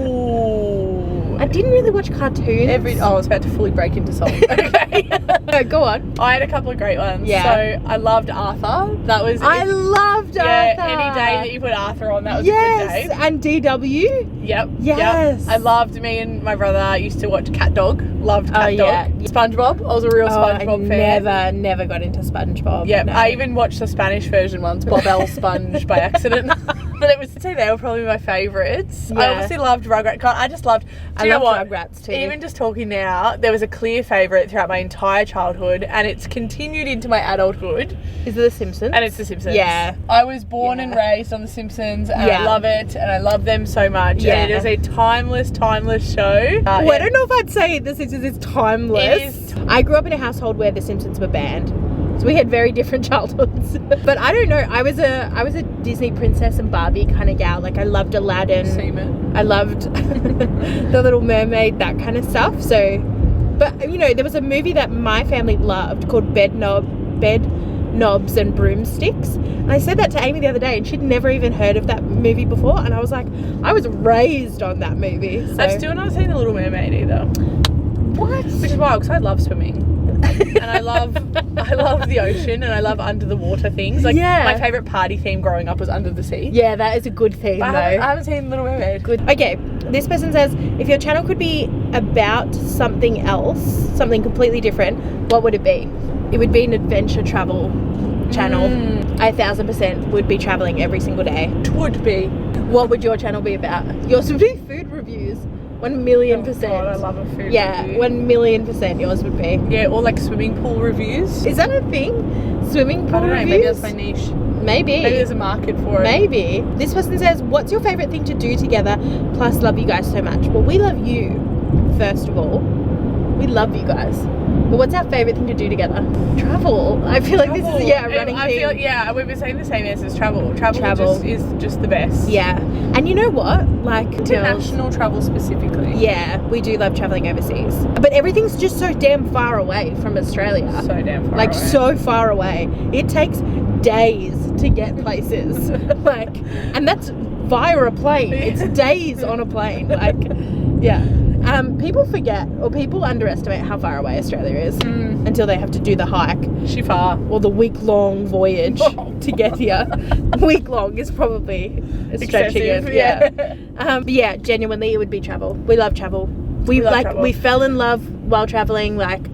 I didn't really watch cartoons. I was about to fully break into song. Okay. No, go on. I had a couple of great ones. Yeah. So I loved Arthur. That was I loved Arthur. Any day that you put Arthur on, that was a good day. And DW. Yep. Yes. Yep. I loved, me and my brother used to watch Cat Dog. Loved Cat Dog. SpongeBob. I was a real SpongeBob fan. Never got into SpongeBob. Yeah. No. I even watched the Spanish version once, Bob L. Sponge by accident. But it was, they were probably my favourites. Yeah. I obviously loved Rugrats. I just loved. I loved Rugrats too. Even just talking now, there was a clear favourite throughout my entire childhood, and it's continued into my adulthood. Is it The Simpsons? And it's The Simpsons. Yeah. I was born and raised on The Simpsons, and I love it, and I love them so much. Yeah. And it is a timeless show. I don't know if I'd say The Simpsons is timeless. It is. I grew up in a household where The Simpsons were banned. So we had very different childhoods. But I don't know, I was a Disney princess and Barbie kind of gal. Like I loved Aladdin. Seaman. I loved The Little Mermaid, that kind of stuff. So, but you know, there was a movie that my family loved called Bed Knobs and Broomsticks. And I said that to Amy the other day, and she'd never even heard of that movie before. And I was like, I was raised on that movie. So. I've still not seen The Little Mermaid either. What? Which is wild, because I love swimming. And I love the ocean, and I love under the water things. Like my favourite party theme growing up was Under the Sea. Yeah, that is a good theme though. I haven't seen Little Mermaid. Good. Okay, this person says, if your channel could be about something else, something completely different, what would it be? It would be an adventure travel channel. I 1000% would be travelling every single day. It would be. What would your channel be about? Yours would be food reviews. 1,000,000%. Oh God, I love a food review. 1,000,000% yours would be. Yeah, or like swimming pool reviews. Is that a thing? Swimming pool I don't know, reviews? maybe that's my niche. Maybe there's a market for it. Maybe. This person says, what's your favourite thing to do together? Plus, love you guys so much. Well, we love you, first of all. We love you guys. But what's our favourite thing to do together? Travel. I feel like this is, a running thing. We've been saying the same answers. Travel is just the best. Yeah. And you know what? Like, international travel specifically. Yeah, we do love travelling overseas. But everything's just so damn far away from Australia. So damn far like, away. so far away. It takes days to get places. Like, and that's via a plane. It's days on a plane. Like, yeah. People forget or people underestimate how far away Australia is until they have to do the hike. She far. Or the week-long voyage to get here. Week-long is probably stretching it. Yeah. But yeah, genuinely, it would be travel. We love travel. We love travel. We fell in love while traveling. Like,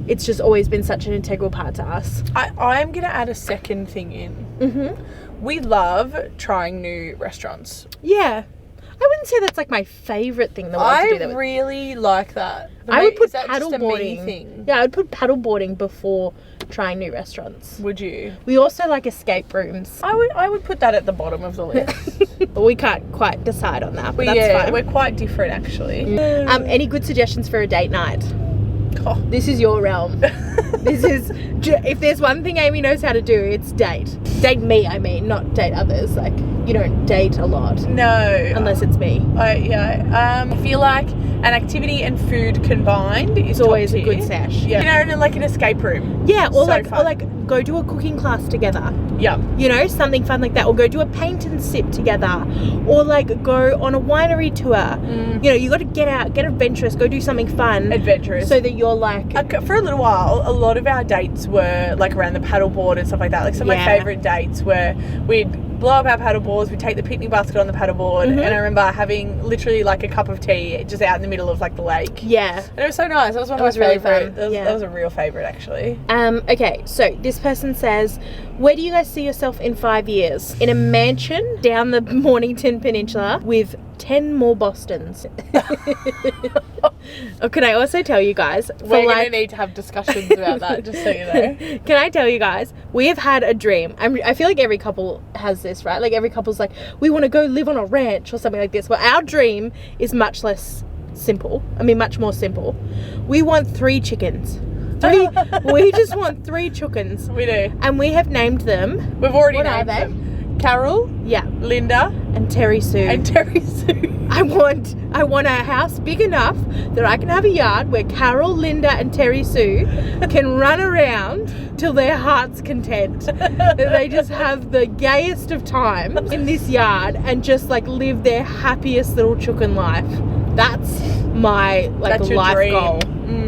it's just always been such an integral part to us. I'm going to add a second thing in. Mm-hmm. We love trying new restaurants. Yeah. I wouldn't say that's like my favourite thing. I really like that. I would put paddleboarding. Yeah, I would put paddleboarding before trying new restaurants. Would you? We also like escape rooms. I would put that at the bottom of the list. But we can't quite decide on that. But that's fine. We're quite different actually. Any good suggestions for a date night? Oh. This is your realm. This is, if there's one thing Amy knows how to do, it's date. Date me, I mean, not date others. Like, you don't date a lot. No. Unless it's me. I feel like an activity and food combined is always top a good tier. sesh. Yeah. You know, like an escape room. Yeah, or So like go to a cooking class together. Yeah. You know, something fun like that. Or go do a paint and sip together. Or like go on a winery tour. You know, you got to get out, get adventurous, go do something fun. Adventurous. So that you're like... for a little while, a lot of our dates were like around the paddleboard and stuff like that. Like some of my favourite dates were we'd blow up our paddleboards, we'd take the picnic basket on the paddleboard, and I remember having literally like a cup of tea just out in the middle of like the lake. Yeah. And it was so nice. That was one of my really favourite. fun. That was a real favourite actually. Okay, so this person says, where do you guys see yourself in 5 years? In a mansion down the Mornington Peninsula with 10 more Bostons. Or can I also tell you guys, we're going to need to have discussions about that, just so you know. Can I tell you guys, we have had a dream. I feel like every couple has this, right? Like every couple's like, we want to go live on a ranch or something like this. Well, our dream is much less simple. I mean, much more simple. We want 3 chickens. We just want 3 chickens. We do. And we have named them. We've already What named are they? them. Carol, Yeah. Linda, And Terry Sue. and Terry Sue. I want a house big enough that I can have a yard where Carol, Linda and Terry Sue can run around till their heart's content. That they just have the gayest of times in this yard and just like live their happiest little chicken life. That's my That's your life dream. goal.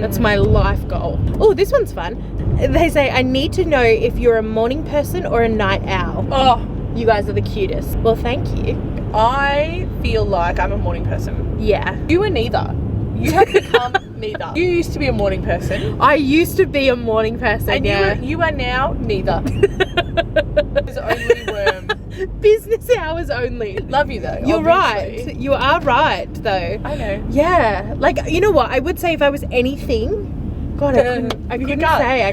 That's my life goal. Oh, this one's fun. They say, I need to know if you're a morning person or a night owl. Oh, You guys are the cutest. Well, thank you. I feel like I'm a morning person. Yeah. You are neither. You have become neither. You used to be a morning person. I used to be a morning person, And you are now neither. It's only worm. Business hours only. Love you though. You're obviously. right. You are right, though. I know. Yeah. Like, you know what? I would say if I was anything... God, I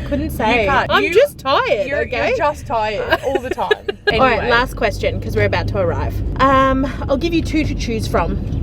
couldn't say. You can't. I'm just tired, You're okay? just tired all the time. Anyway. All right, last question, because we're about to arrive. I'll give you 2 to choose from.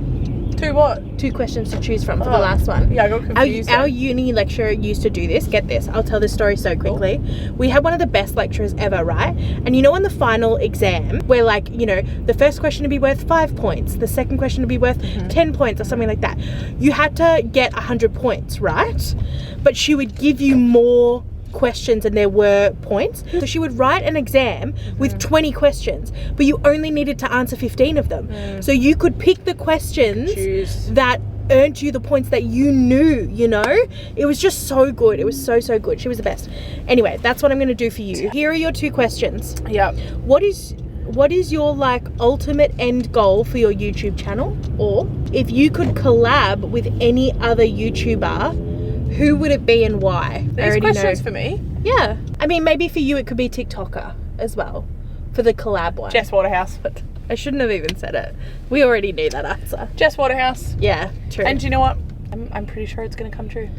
To what? 2 questions to choose from for the last one. Yeah, I got confused. Our uni lecturer used to do this. Get this. I'll tell this story so quickly. We had one of the best lecturers ever, right? And you know, on the final exam, where like, you know, the first question would be worth 5 points, the second question would be worth 10 points or something like that. You had to get 100 points, right? But she would give you more questions and there were points. So she would write an exam with 20 questions, but you only needed to answer 15 of them. So you could pick the questions that earned you the points that you knew, you know? It was just so good. It was so good. She was the best. Anyway, that's what I'm going to do for you. Here are your 2 questions. Yeah. What is your like ultimate end goal for your YouTube channel? Or if you could collab with any other YouTuber, who would it be and why? These questions for me. Yeah. I mean, maybe for you it could be TikToker as well. For the collab one. Jess Waterhouse. I shouldn't have even said it. We already knew that answer. Jess Waterhouse. Yeah, true. And do you know what? I'm pretty sure it's going to come true.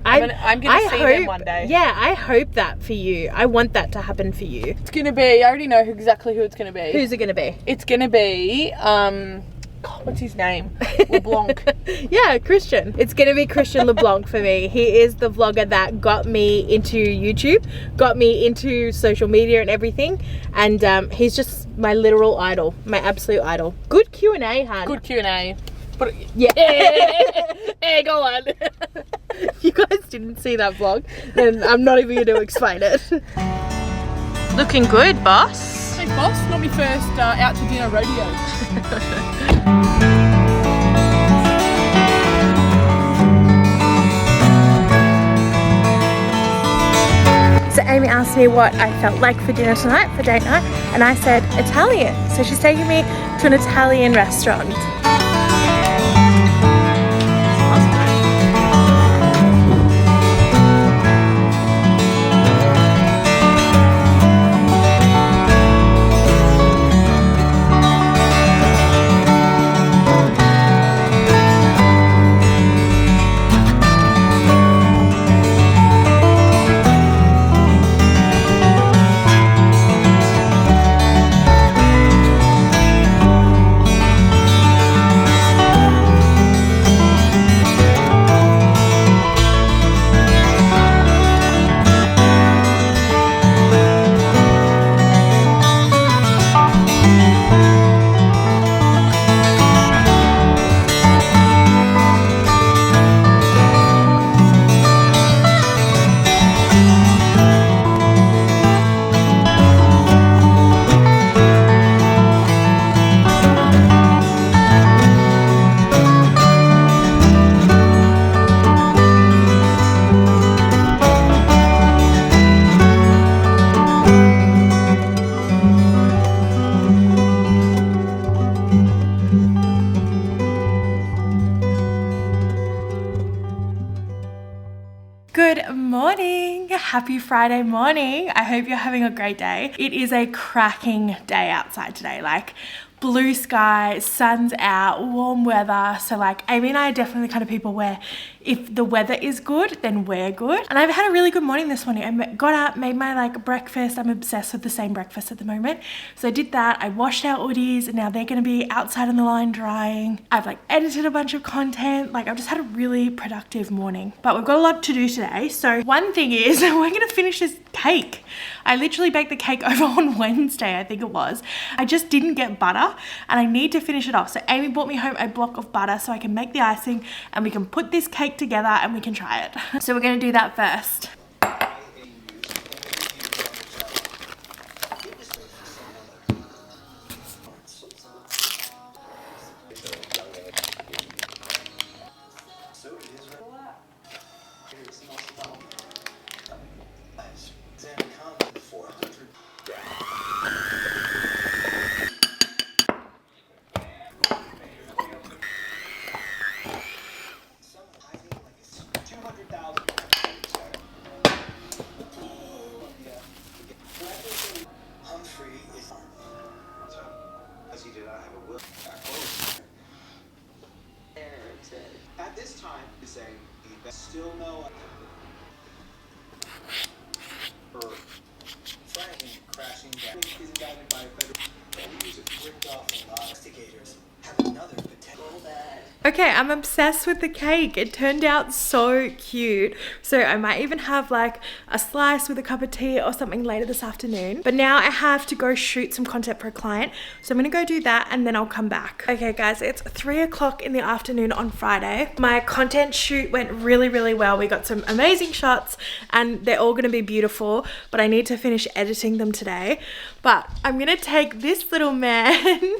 I'm gonna see them one day. Yeah, I hope that for you. I want that to happen for you. It's gonna be, I already know exactly who it's gonna be. Who's it gonna be? It's gonna be, God, what's his name? LeBlanc. Yeah, Christian. It's gonna be Christian LeBlanc for me. He is the vlogger that got me into YouTube, got me into social media and everything, and he's just my literal idol, my absolute idol. Good Q&A, Han. Good Q&A. But Yeah. hey, go on. You guys didn't see that vlog, then I'm not even going to explain it. Looking good, boss. Hey, boss, not my first out to dinner rodeo. So Amy asked me what I felt like for dinner tonight, for date night, and I said Italian. So she's taking me to an Italian restaurant. Good morning, happy Friday morning. I hope you're having a great day. It is a cracking day outside today, like blue sky, sun's out, warm weather. So like Amy and I are definitely the kind of people where if the weather is good, then we're good. And I've had a really good morning this morning. I got up, made my like breakfast. I'm obsessed with the same breakfast at the moment. So I did that. I washed our hoodies and now they're gonna be outside on the line drying. I've like edited a bunch of content. Like I've just had a really productive morning, but we've got a lot to do today. So one thing is we're gonna finish this cake. I literally baked the cake over on Wednesday, I think it was. I just didn't get butter and I need to finish it off. So Amy brought me home a block of butter so I can make the icing and we can put this cake together and we can try it. So we're gonna do that first. At this time, we say still no Frank crashing down is indicted by federal music ripped off a lot of investigators have another potential bad. Okay, I'm obsessed with the cake. It turned out so cute. So I might even have like a slice with a cup of tea or something later this afternoon. But now I have to go shoot some content for a client. So I'm gonna go do that and then I'll come back. Okay guys, it's 3 o'clock in the afternoon on Friday. My content shoot went really, really well. We got some amazing shots and they're all gonna be beautiful, but I need to finish editing them today. But I'm gonna take this little man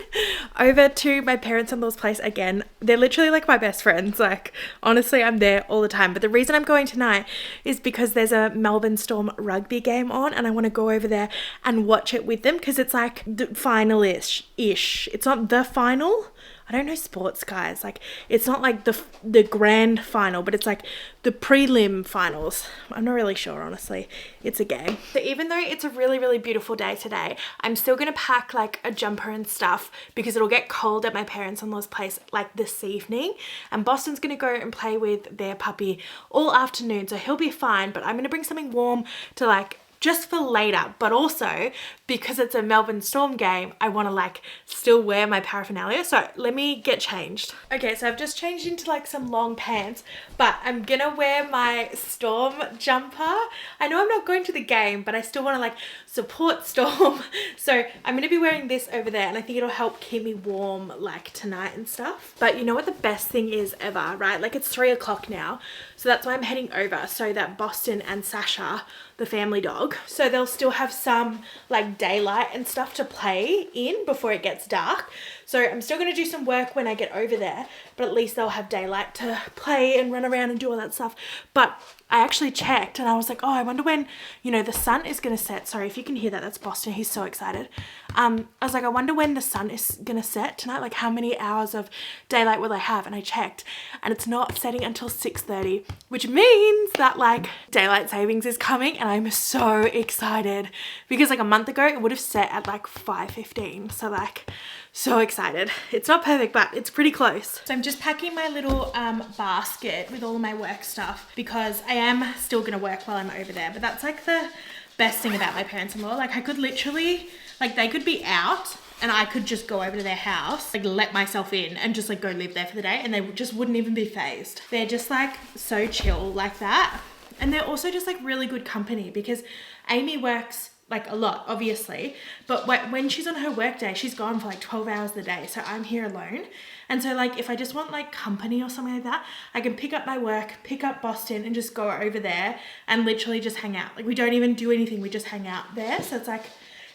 over to my parents-in-law's place again. They're literally like my best friends. Like honestly, I'm there all the time. But the reason I'm going tonight is because there's a Melbourne Storm rugby game on and I want to go over there and watch it with them because it's like the final-ish. It's not the final. I don't know sports, guys. Like, it's not like the grand final, but it's like the prelim finals. I'm not really sure, honestly. It's a game. So even though it's a really, really beautiful day today, I'm still gonna pack like a jumper and stuff because it'll get cold at my parents-in-law's place like this evening. And Boston's gonna go and play with their puppy all afternoon, so he'll be fine. But I'm gonna bring something warm to like just for later, but also because it's a Melbourne Storm game, I want to like still wear my paraphernalia. So let me get changed. Okay, so I've just changed into like some long pants, but I'm gonna wear my Storm jumper. I know I'm not going to the game, but I still want to like support Storm. So I'm gonna be wearing this over there, and I think it'll help keep me warm like tonight and stuff. But you know what the best thing is ever, right? Like, it's 3 o'clock now, so that's why I'm heading over, so that Boston and Sasha, the family dog, so they'll still have some like daylight and stuff to play in before it gets dark. So I'm still going to do some work when I get over there, but at least they'll have daylight to play and run around and do all that stuff. But I actually checked and I was like, oh, I wonder when, you know, the sun is going to set. Sorry if you can hear that, that's Boston, he's so excited. I was like, I wonder when the sun is going to set tonight, like how many hours of daylight will I have? And I checked and it's not setting until 6:30, which means that like daylight savings is coming, and I'm so excited because like a month ago it would have set at like 5:15. So like, so excited. It's not perfect, but it's pretty close. So I'm just packing my little basket with all of my work stuff because I am still gonna work while I'm over there. But that's like the best thing about my parents-in-law. Like, I could literally, like, they could be out and I could just go over to their house, like let myself in and just like go live there for the day, and they just wouldn't even be phased. They're just like so chill like that. And they're also just like really good company because Amy works like a lot, obviously, but when she's on her work day, she's gone for like 12 hours a day, so I'm here alone. And so like if I just want like company or something like that, I can pick up my work, pick up Boston, and just go over there and literally just hang out. Like, we don't even do anything, we just hang out there. So it's like,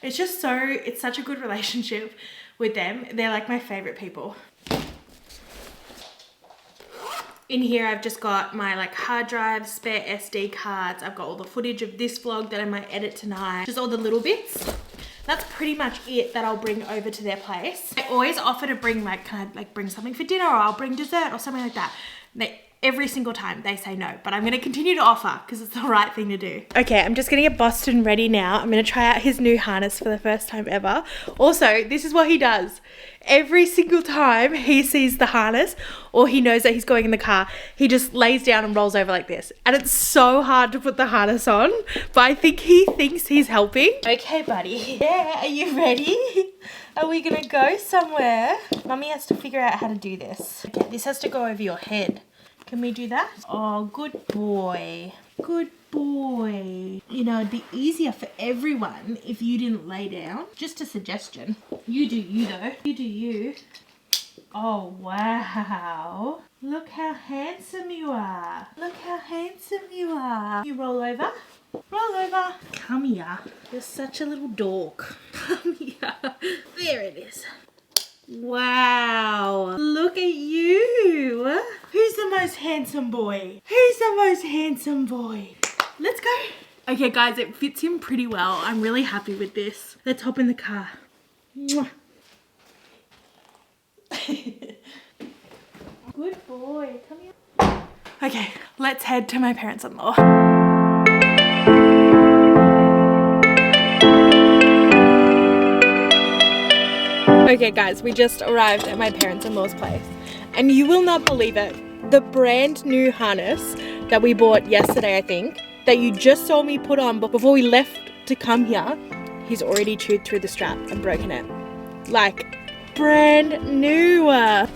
it's just so, it's such a good relationship with them. They're like my favorite people. In here, I've just got my like hard drives, spare SD cards. I've got all the footage of this vlog that I might edit tonight. Just all the little bits. That's pretty much it that I'll bring over to their place. I always offer to bring like, can I like bring something for dinner, or I'll bring dessert or something like that. Every single time they say no, but I'm gonna continue to offer because it's the right thing to do. Okay, I'm just gonna get Boston ready now. I'm gonna try out his new harness for the first time ever. Also, this is what he does. Every single time he sees the harness or he knows that he's going in the car, he just lays down and rolls over like this. And it's so hard to put the harness on, but I think he thinks he's helping. Okay, buddy. Yeah, are you ready? Are we gonna go somewhere? Mummy has to figure out how to do this. Okay, this has to go over your head. Can we do that? Oh, good boy. Good boy. You know, it'd be easier for everyone if you didn't lay down. Just a suggestion. You do you though. You do you. Oh, wow. Look how handsome you are. Look how handsome you are. You roll over. Roll over. Come here. You're such a little dork. Come here. There it is. Wow, look at you. Who's the most handsome boy? Who's the most handsome boy? Let's go. Okay guys, it fits him pretty well. I'm really happy with this. Let's hop in the car. Mwah. Good boy, come here. Okay, let's head to my parents-in-law. Okay guys, we just arrived at my parents-in-law's place, and you will not believe it. The brand new harness that we bought yesterday, I think, that you just saw me put on, but before we left to come here, he's already chewed through the strap and broken it. Like, brand new. Hey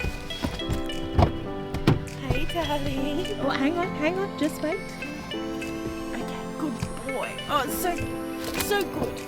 darling. Oh, hang on, just wait. Okay, good boy. Oh, so good.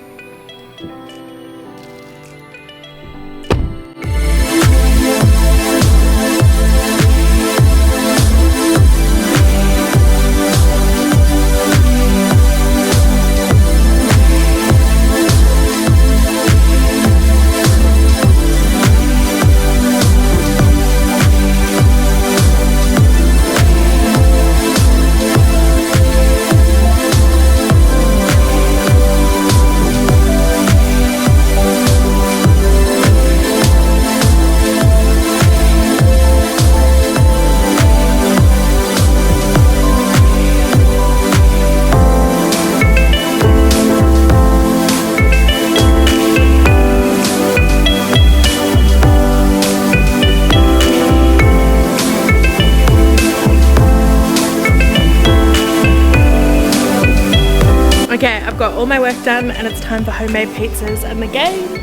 all my work done and it's time for homemade pizzas and the game.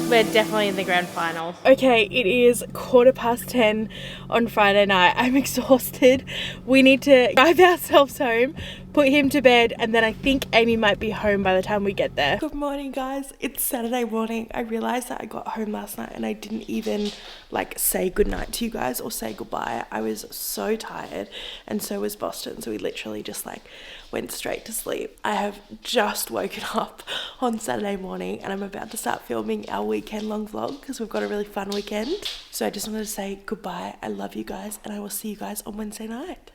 We're definitely in the grand final. Okay, it is 10:15 on Friday night. I'm exhausted. We need to drive ourselves home, put him to bed, and then I think Amy might be home by the time we get there. Good morning, guys. It's Saturday morning. I realized that I got home last night and I didn't even like say goodnight to you guys or say goodbye. I was so tired, and so was Boston, so we literally just like went straight to sleep. I have just woken up on Saturday morning and I'm about to start filming our weekend long vlog because we've got a really fun weekend. So I just wanted to say goodbye. I love you guys and I will see you guys on Wednesday night.